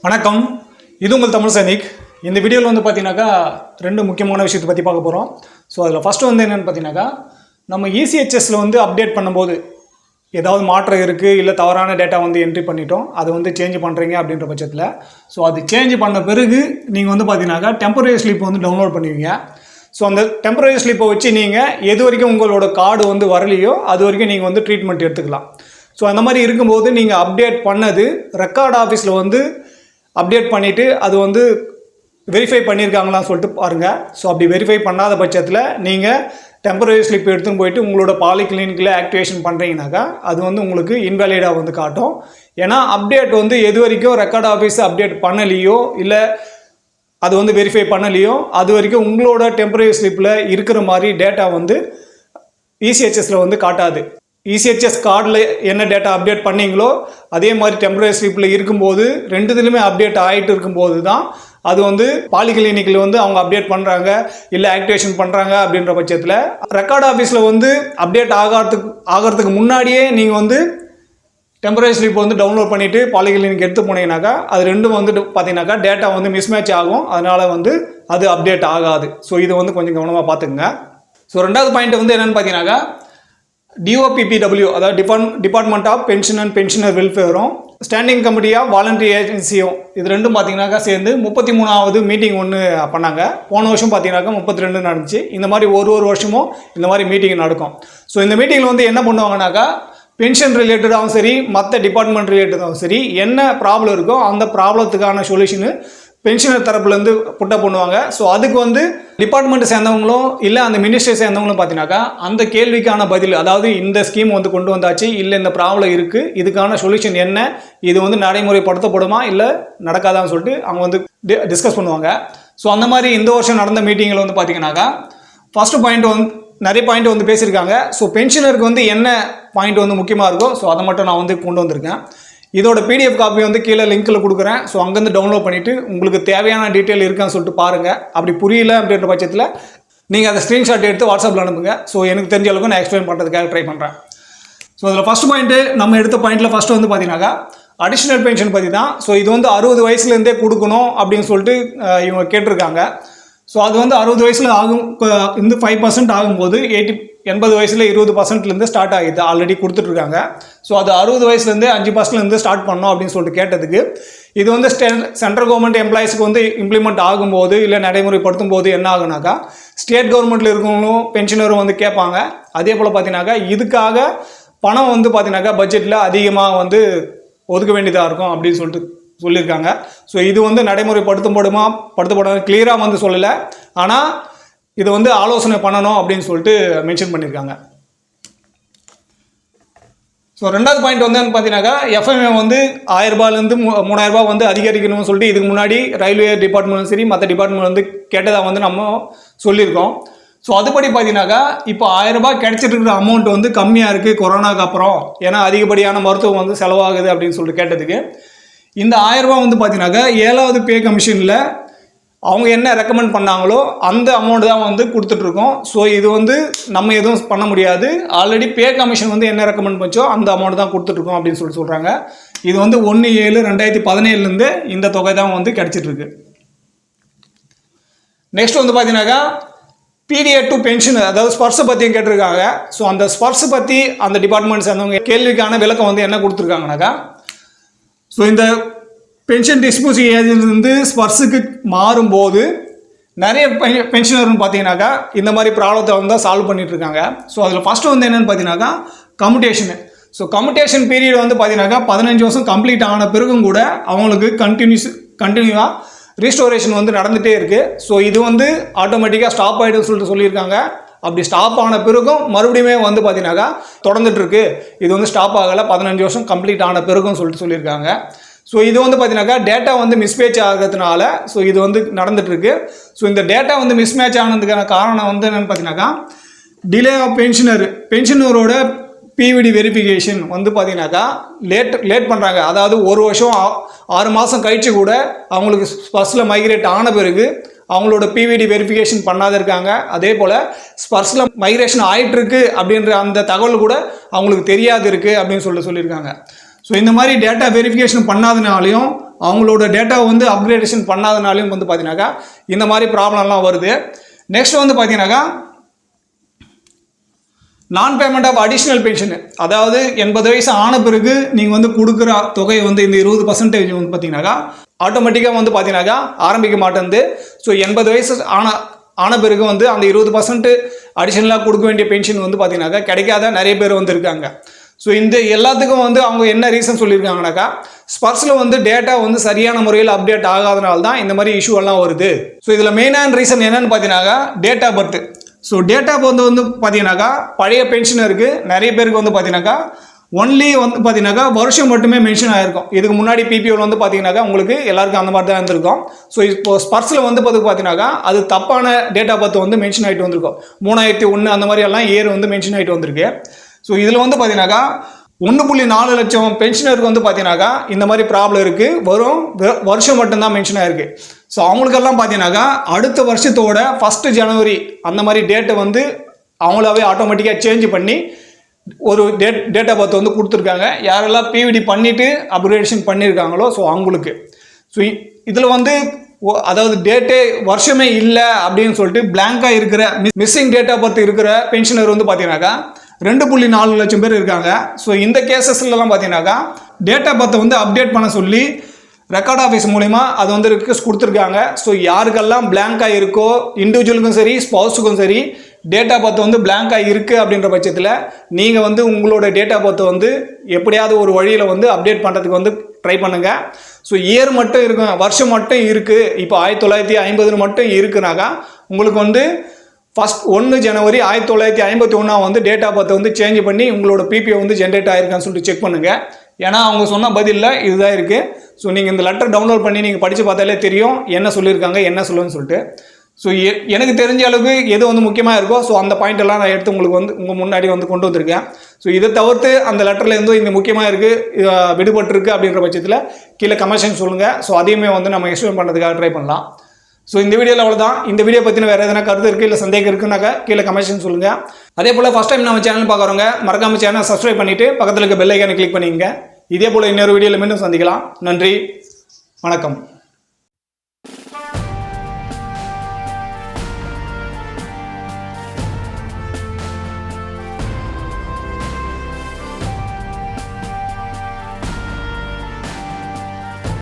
வணக்கம், இது உங்கள் தமிழ் சைனிக். இந்த வீடியோவில் வந்து பார்த்தீங்கன்னாக்கா ரெண்டு முக்கியமான விஷயத்தை பற்றி பார்க்க போகிறோம். ஸோ அதில் ஃபஸ்ட்டு வந்து என்னென்னு பார்த்தீங்கன்னாக்கா, நம்ம இசிஹெச்எஸில் வந்து அப்டேட் பண்ணும்போது ஏதாவது மாற்றம் இருக்குது, இல்லை தவறான டேட்டா வந்து என்ட்ரி பண்ணிட்டோம், அதை வந்து சேஞ்ச் பண்ணுறீங்க அப்படின்ற பட்சத்தில் ஸோ அது சேஞ்ச் பண்ண பிறகு நீங்கள் வந்து பார்த்தீங்கன்னாக்கா டெம்பரரி ஸ்லிப் வந்து டவுன்லோட் பண்ணுவீங்க. ஸோ அந்த டெம்பரரி ஸ்லிப்பை வச்சு நீங்கள் எது வரைக்கும் உங்களோட கார்டு வந்து வரலையோ அது வரைக்கும் நீங்கள் வந்து ட்ரீட்மெண்ட் எடுத்துக்கலாம். ஸோ அந்த மாதிரி இருக்கும்போது நீங்கள் அப்டேட் பண்ணது ரெக்கார்ட் ஆஃபீஸில் வந்து அப்டேட் பண்ணிவிட்டு அது வந்து வெரிஃபை பண்ணியிருக்காங்களான்னு சொல்லிட்டு பாருங்கள். ஸோ அப்படி வெரிஃபை பண்ணாத பட்சத்தில் நீங்கள் டெம்பரரி ஸ்லிப் எடுத்துன்னு போயிட்டு உங்களோட பாலிகிளினிக்கில் ஆக்டிவேஷன் பண்ணுறீங்கனாக்கா அது வந்து உங்களுக்கு இன்வேலிடாக வந்து காட்டும். ஏன்னா அப்டேட் வந்து எது வரைக்கும் ரெக்கார்ட் ஆஃபீஸ் அப்டேட் பண்ணலையோ இல்லை அது வந்து வெரிஃபை பண்ணலையோ அது வரைக்கும் உங்களோட டெம்பரரி ஸ்லிப்பில் இருக்கிற மாதிரி டேட்டா வந்து இசிஹெச்எஸில் வந்து காட்டாது. இசிஹெச்எஸ் கார்டில் என்ன டேட்டா அப்டேட் பண்ணீங்களோ அதே மாதிரி டெம்பரரி ஸ்லிப்பில் இருக்கும்போது ரெண்டுத்துலையுமே அப்டேட் ஆகிட்டு இருக்கும்போது தான் அது வந்து பாலிகிளினிக்கில் வந்து அவங்க அப்டேட் பண்ணுறாங்க இல்லை ஆக்டிவேஷன் பண்ணுறாங்க அப்படின்ற பட்சத்தில் ரெக்கார்ட் ஆஃபீஸில் வந்து அப்டேட் ஆகிறதுக்கு முன்னாடியே நீங்கள் வந்து டெம்பரரி ஸ்லிப் வந்து டவுன்லோட் பண்ணிவிட்டு பாலிகிளினிக் எடுத்து போனீங்கன்னாக்கா அது ரெண்டும் வந்து பார்த்தீங்கன்னாக்கா டேட்டா வந்து மிஸ்மேட்ச் ஆகும், அதனால் வந்து அது அப்டேட் ஆகாது. ஸோ இதை வந்து கொஞ்சம் கவனமாக பார்த்துக்குங்க. ஸோ ரெண்டாவது பாயிண்ட் வந்து என்னென்னு பார்த்தீங்கன்னாக்கா DOPPW, அதாவது department of pension and pensioner வெல்ஃபேரும் ஸ்டாண்டிங் கமிட்டி ஆஃப் வாலண்டரி ஏஜென்சியும் இது ரெண்டும் பார்த்தீங்கன்னாக்கா சேர்ந்து 33வது மீட்டிங் ஒன்று பண்ணாங்க. போன வருஷம் பார்த்தீங்கன்னாக்கா 32 நடந்துச்சு. இந்த மாதிரி ஒரு வருஷமும் இந்த மாதிரி மீட்டிங் நடக்கும். ஸோ இந்த மீட்டிங்கில் வந்து என்ன பண்ணுவாங்கனாக்கா பென்ஷன் ரிலேட்டடாகவும் சரி மற்ற டிபார்ட்மெண்ட் ரிலேட்டடாகவும் சரி என்ன ப்ராப்ளம் இருக்கோ அந்த ப்ராப்ளத்துக்கான சொல்யூஷனு பென்ஷனர் தரப்புலேருந்து புட்டப் பண்ணுவாங்க. ஸோ அதுக்கு வந்து டிபார்ட்மெண்ட் சேர்ந்தவங்களும் இல்லை அந்த மினிஸ்ட்ரி சேர்ந்தவங்களும் பார்த்தீங்கன்னாக்கா அந்த கேள்விக்கான பதில், அதாவது இந்த ஸ்கீம் வந்து கொண்டு வந்தாச்சு, இல்லை இந்த ப்ராப்ளம் இருக்குது, இதுக்கான சொல்யூஷன் என்ன, இது வந்து நடைமுறைப்படுத்தப்படுமா இல்லை நடக்காதான்னு சொல்லிட்டு அவங்க வந்து டிஸ்கஸ் பண்ணுவாங்க. ஸோ அந்த மாதிரி இந்த வருஷம் நடந்த மீட்டிங்கில் வந்து பார்த்தீங்கன்னாக்கா ஃபஸ்ட்டு பாயிண்ட் வந்து நிறைய பாயிண்ட் வந்து பேசியிருக்காங்க. ஸோ பென்ஷனருக்கு வந்து என்ன பாயிண்ட் வந்து முக்கியமாக இருக்கோ ஸோ அதை மட்டும் நான் வந்து கொண்டு வந்திருக்கேன். இதோட PDF காப்பி வந்து கீழே லிங்க்கில் கொடுக்குறேன். ஸோ அங்கேருந்து டவுன்லோட் பண்ணிவிட்டு உங்களுக்கு தேவையான டீட்டெயில் இருக்கான்னு சொல்லிட்டு பாருங்கள். அப்படி புரியல அப்படின்ற பட்சத்தில் நீங்கள் அதை ஸ்க்ரீன்ஷாட் எடுத்து வாட்ஸ்அப்பில் அனுப்புங்க. ஸோ எனக்கு தெரிஞ்ச அளவுக்கு நான் எக்ஸ்பிளைன் பண்ணுறதுக்காக ட்ரை பண்ணுறேன். ஸோ அதில் ஃபஸ்ட் பாயிண்ட்டு நம்ம எடுத்த பாயிண்ட்டில் ஃபஸ்ட்டு வந்து பார்த்தீங்கன்னாக்கா அடிஷ்னல் பென்ஷன் பற்றி தான். ஸோ இது வந்து 60 வயசுலேருந்தே கொடுக்கணும் அப்படின்னு சொல்லிட்டு இவங்க கேட்டிருக்காங்க. ஸோ அது வந்து 60 வயசில் ஆகும், இந்த 5% ஆகும்போது 80 வயசில் 20%லேருந்து ஸ்டார்ட் ஆகிடுது, ஆல்ரெடி கொடுத்துட்ருக்காங்க. ஸோ அது 60 வயசுலேருந்து 5% ஸ்டார்ட் பண்ணோம் அப்படின்னு சொல்லிட்டு கேட்டதுக்கு இது வந்து சென்ட்ரல் கவர்மெண்ட் எம்ப்ளாயிஸ்க்கு வந்து இம்ப்ளிமெண்ட் ஆகும்போது இல்லை நடைமுறைப்படுத்தும் போது என்ன ஆகுனாக்கா ஸ்டேட் கவர்மெண்ட்டில் இருக்கவங்களும் பென்ஷனரும் வந்து கேட்பாங்க. அதே போல் பார்த்தீங்கன்னாக்கா இதுக்காக பணம் வந்து பார்த்தீங்கன்னாக்கா பட்ஜெட்டில் அதிகமாக வந்து ஒதுக்க வேண்டியதாக இருக்கும் அப்படின்னு சொல்லியிருக்காங்க. ஸோ இது வந்து நடைமுறைப்படுத்தப்படாது கிளியராக வந்து சொல்லலை, ஆனால் இதை வந்து ஆலோசனை பண்ணணும் அப்படின்னு சொல்லிட்டு மென்ஷன் பண்ணியிருக்காங்க. ஸோ ரெண்டாவது பாயிண்ட் வந்து பார்த்தீங்கன்னாக்கா எஃப்எம்ஏ வந்து 1000 ரூபாயிலேருந்து 3000 ரூபாய் வந்து அதிகரிக்கணும்னு சொல்லிட்டு இதுக்கு முன்னாடி ரயில்வே டிபார்ட்மெண்ட்டும் சரி மற்ற டிபார்ட்மெண்ட் வந்து கேட்டதாக வந்து நம்ம சொல்லியிருக்கோம். ஸோ அதுபடி பார்த்தீங்கன்னாக்கா இப்போ 1000 ரூபாய் கிடைச்சிட்டு இருக்கிற அமௌண்ட் வந்து கம்மியாக இருக்குது கொரோனாக்கு அப்புறம், ஏன்னா அதிகப்படியான மருத்துவம் வந்து செலவாகுது அப்படின்னு சொல்லிட்டு கேட்டதுக்கு இந்த 1000 ரூபாய் வந்து பார்த்தீங்கன்னாக்கா 7வது பே கமிஷனில் அவங்க என்ன ரெக்கமெண்ட் பண்ணாங்களோ அந்த அமௌண்ட் தான் வந்து கொடுத்துட்ருக்கோம். ஸோ இது வந்து நம்ம எதுவும் பண்ண முடியாது, ஆல்ரெடி பே கமிஷன் வந்து என்ன ரெக்கமெண்ட் பண்ணச்சோ அந்த அமௌண்ட் தான் கொடுத்துட்ருக்கோம் அப்படின்னு சொல்கிறாங்க. இது வந்து 1/7/2017 இந்த தொகை தான் வந்து கிடச்சிட்ருக்கு. நெக்ஸ்ட் வந்து பார்த்தீங்கன்னாக்கா பீரியட் டு பென்ஷன், அதாவது ஸ்பர்ஸை பற்றியும் கேட்டிருக்காங்க. ஸோ அந்த ஸ்பர்ஸை பற்றி அந்த டிபார்ட்மெண்ட் சேர்ந்தவங்க கேள்விக்கான விளக்கம் வந்து என்ன கொடுத்துருக்காங்கனாக்கா ஸோ இந்த பென்ஷன் டிஸ்போசிங் ஏஜென்சி வந்து ஸ்பர்ஸுக்கு மாறும்போது நிறைய பென்ஷனர்னு பார்த்தீங்கன்னாக்கா இந்த மாதிரி ப்ராப்ளத்தை வந்து சால்வ் பண்ணிகிட்ருக்காங்க. ஸோ அதில் ஃபஸ்ட்டு வந்து என்னென்னு பார்த்தீங்கன்னாக்கா கம்யூட்டேஷனு. ஸோ கம்யூட்டேஷன் பீரியட் வந்து பார்த்தீங்கன்னாக்கா 15 வருஷம் கம்ப்ளீட் ஆன பிறகும் கூட அவங்களுக்கு கண்டினியூவாக ரீஸ்டோரேஷன் வந்து நடந்துகிட்டே இருக்குது. ஸோ இது வந்து ஆட்டோமேட்டிக்காக ஸ்டாப் ஆகிடுன்னு சொல்லியிருக்காங்க. அப்படி ஸ்டாப் ஆன பிறகும் மறுபடியுமே வந்து பார்த்தீங்கன்னாக்கா தொடர்ந்துட்டுருக்கு, இது வந்து ஸ்டாப் ஆகலை 15 வருஷம் கம்ப்ளீட் ஆன பிறகும் சொல்லியிருக்காங்க. ஸோ இது வந்து பார்த்தீங்கன்னாக்கா டேட்டா வந்து மிஸ்மேட்ச் ஆகிறதுனால ஸோ இது வந்து நடந்துகிட்ருக்கு. ஸோ இந்த டேட்டா வந்து மிஸ்மேட்ச் ஆனதுக்கான காரணம் வந்து என்னென்னு பார்த்தீங்கன்னாக்கா டிலே ஆஃப் பென்ஷனரோட பிவிடி வெரிஃபிகேஷன் வந்து பார்த்தீங்கன்னாக்கா லேட் பண்ணுறாங்க. அதாவது ஒரு வருஷம் 6 மாதம் கழிச்சு கூட அவங்களுக்கு ஸ்பர்ஸில் மைக்ரேட் ஆன பிறகு அவங்களோட பிவிடி வெரிஃபிகேஷன் பண்ணாத இருக்காங்க. அதே போல் ஸ்பர்ஸில் மைக்ரேஷன் ஆகிட்டுருக்கு அப்படின்ற அந்த தகவல் கூட அவங்களுக்கு தெரியாது இருக்குது அப்படின்னு சொல்லியிருக்காங்க. ஸோ இந்த மாதிரி டேட்டா வெரிஃபிகேஷன் பண்ணாதனாலையும் அவங்களோட டேட்டாவை வந்து அப்கிரேடேஷன் பண்ணாதனாலையும் வந்து பார்த்தீங்கன்னாக்கா இந்த மாதிரி ப்ராப்ளம்லாம் வருது. நெக்ஸ்ட் வந்து பார்த்தீங்கன்னாக்கா நான் பேமெண்ட் ஆஃப் அடிஷ்னல் பென்ஷனு, அதாவது 80 வயசு ஆன பிறகு நீங்கள் வந்து கொடுக்குற தொகை வந்து இந்த 20% வந்து பார்த்தீங்கன்னாக்கா ஆட்டோமேட்டிக்காக வந்து பார்த்தீங்கன்னாக்கா ஆரம்பிக்க மாட்டேங்குது. ஸோ 80 வயசு ஆன பிறகு வந்து அந்த 20% அடிஷ்னலாக கொடுக்க வேண்டிய பென்ஷன் வந்து பார்த்தீங்கன்னாக்கா கிடைக்காத நிறைய பேர் வந்து இருக்காங்க. ஸோ இந்த எல்லாத்துக்கும் வந்து அவங்க என்ன ரீசன் சொல்லியிருக்காங்கனாக்கா ஸ்பர்ஸில் வந்து டேட்டா வந்து சரியான முறையில் அப்டேட் ஆகாதனால தான் இந்த மாதிரி இஷ்யூ எல்லாம் வருது. ஸோ இதில் மெயினான ரீசன் என்னன்னு பார்த்தீங்கன்னாக்கா date of birth. So date of birth வந்து பார்த்தீங்கன்னாக்கா பழைய பென்ஷனருக்கு நிறைய பேருக்கு வந்து பார்த்தீங்கன்னாக்கா ஒன்லி வந்து பார்த்தீங்கன்னாக்கா வருஷம் மட்டுமே மென்ஷன் ஆகிருக்கும். இதுக்கு முன்னாடி பிபிஓவில் வந்து பார்த்தீங்கன்னாக்கா உங்களுக்கு எல்லாருக்கும் அந்த மாதிரி தான் இருந்திருக்கும். ஸோ இப்போ ஸ்பர்ஸில் வந்து பார்த்தீங்கன்னாக்கா அது தப்பான டேட் ஆஃப் பர்த் வந்து மென்ஷன் ஆகிட்டு வந்திருக்கும். 3001 அந்த மாதிரி எல்லாம் இயர் வந்து மென்ஷன் ஆகிட்டு வந்திருக்கு. ஸோ இதில் வந்து பார்த்தீங்கன்னாக்கா 1.4 லட்சம் பென்ஷனருக்கு வந்து பார்த்தீங்கன்னாக்கா இந்த மாதிரி ப்ராப்ளம் இருக்குது. வருஷம் மட்டும்தான் மென்ஷன் ஆகிருக்கு. ஸோ அவங்களுக்கெல்லாம் பார்த்தீங்கன்னாக்கா அடுத்த வருஷத்தோட 1 ஜனவரி அந்த மாதிரி டேட்டை வந்து அவங்களாவே ஆட்டோமேட்டிக்காக சேஞ்ச் பண்ணி ஒரு டேட் ஆஃப் பர்த் வந்து கொடுத்துருக்காங்க. யாரெல்லாம் பிவிடி பண்ணிவிட்டு அப்கிரேடேஷன் பண்ணியிருக்காங்களோ ஸோ அவங்களுக்கு. ஸோ இதில் வந்து அதாவது டேட்டே வருஷமே இல்லை அப்படின்னு சொல்லிட்டு பிளாங்காக இருக்கிற மிஸ்ஸிங் டேட் ஆஃப் பர்த் இருக்கிற பென்ஷனர் வந்து பார்த்தீங்கன்னாக்கா 2.4 லட்சம் பேர் இருக்காங்க. ஸோ இந்த கேசஸ்லாம் பார்த்தீங்கன்னாக்கா டேட் ஆஃப் பர்த்தை வந்து அப்டேட் பண்ண சொல்லி ரெக்கார்ட் ஆஃபீஸ் மூலிமா அது வந்து ரிக்வெஸ்ட் கொடுத்துருக்காங்க. ஸோ யாருக்கெல்லாம் பிளாங்காக இருக்கோ இண்டிவிஜுவலுக்கும் சரி ஸ்பௌஸுக்கும் சரி டேட் ஆஃப் பர்த் வந்து பிளாங்காக இருக்குது அப்படின்ற பட்சத்தில் நீங்கள் வந்து உங்களோட டேட் ஆஃப் பர்த்தை வந்து எப்படியாவது ஒரு வழியில் வந்து அப்டேட் பண்ணுறதுக்கு வந்து ட்ரை பண்ணுங்கள். ஸோ இயர் மட்டும் இருக்கும், வருஷம் மட்டும் இருக்குது. இப்போ 1950 மட்டும் இருக்குனாக்கா உங்களுக்கு வந்து 1 ஜனவரி 1951 வந்து டேட் ஆஃப் பர்த்தை வந்து சேஞ்ச் பண்ணி உங்களோட பிபிஓ வந்து ஜென்ரேட் ஆகிருக்கான்னு சொல்லிட்டு செக் பண்ணுங்கள். ஏன்னா அவங்க சொன்ன பதிலில் இதுதான் இருக்குது. ஸோ நீங்கள் இந்த லெட்டர் டவுன்லோட் பண்ணி நீங்கள் படித்து பார்த்தாலே தெரியும் என்ன சொல்லியிருக்காங்க என்ன சொல்லுன்னு சொல்லிட்டு. ஸோ எனக்கு தெரிஞ்ச அளவுக்கு எது வந்து முக்கியமாக இருக்கோ ஸோ அந்த பாயிண்ட் எல்லாம் நான் எடுத்து உங்களுக்கு வந்து உங்கள் முன்னாடி வந்து கொண்டு வந்திருக்கேன். ஸோ இதை தவிர்த்து அந்த லெட்டரில் இருந்து இந்த முக்கியமாக இருக்குது விடுபட்டுருக்கு அப்படின்ற பட்சத்தில் கீழே கமெண்ட்ஸ் சொல்லுங்கள். ஸோ அதையுமே வந்து நம்ம எக்ஸ்பிளைன் பண்ணுறதுக்காக ட்ரை பண்ணலாம். ஸோ இந்த வீடியோவில் அவ்வளோதான். இந்த வீடியோ பற்றின வேறு எதனா கருத்து இருக்குது இல்லை சந்தேகம் இருக்குன்னாக்கா கீழே கமெண்ட்ஸ் சொல்லுங்கள். அதே போல் ஃபஸ்ட் டைம் நம்ம சேனல் பார்க்குறவங்க மறக்காம சேனல் சப்ஸ்கிரைப் பண்ணிவிட்டு பக்கத்தில் இருக்க பெல் ஐக்கானை கிளிக் பண்ணிங்க. இதே போல் இன்னொரு வீடியோவில் மீண்டும் சந்திக்கலாம். நன்றி, வணக்கம்.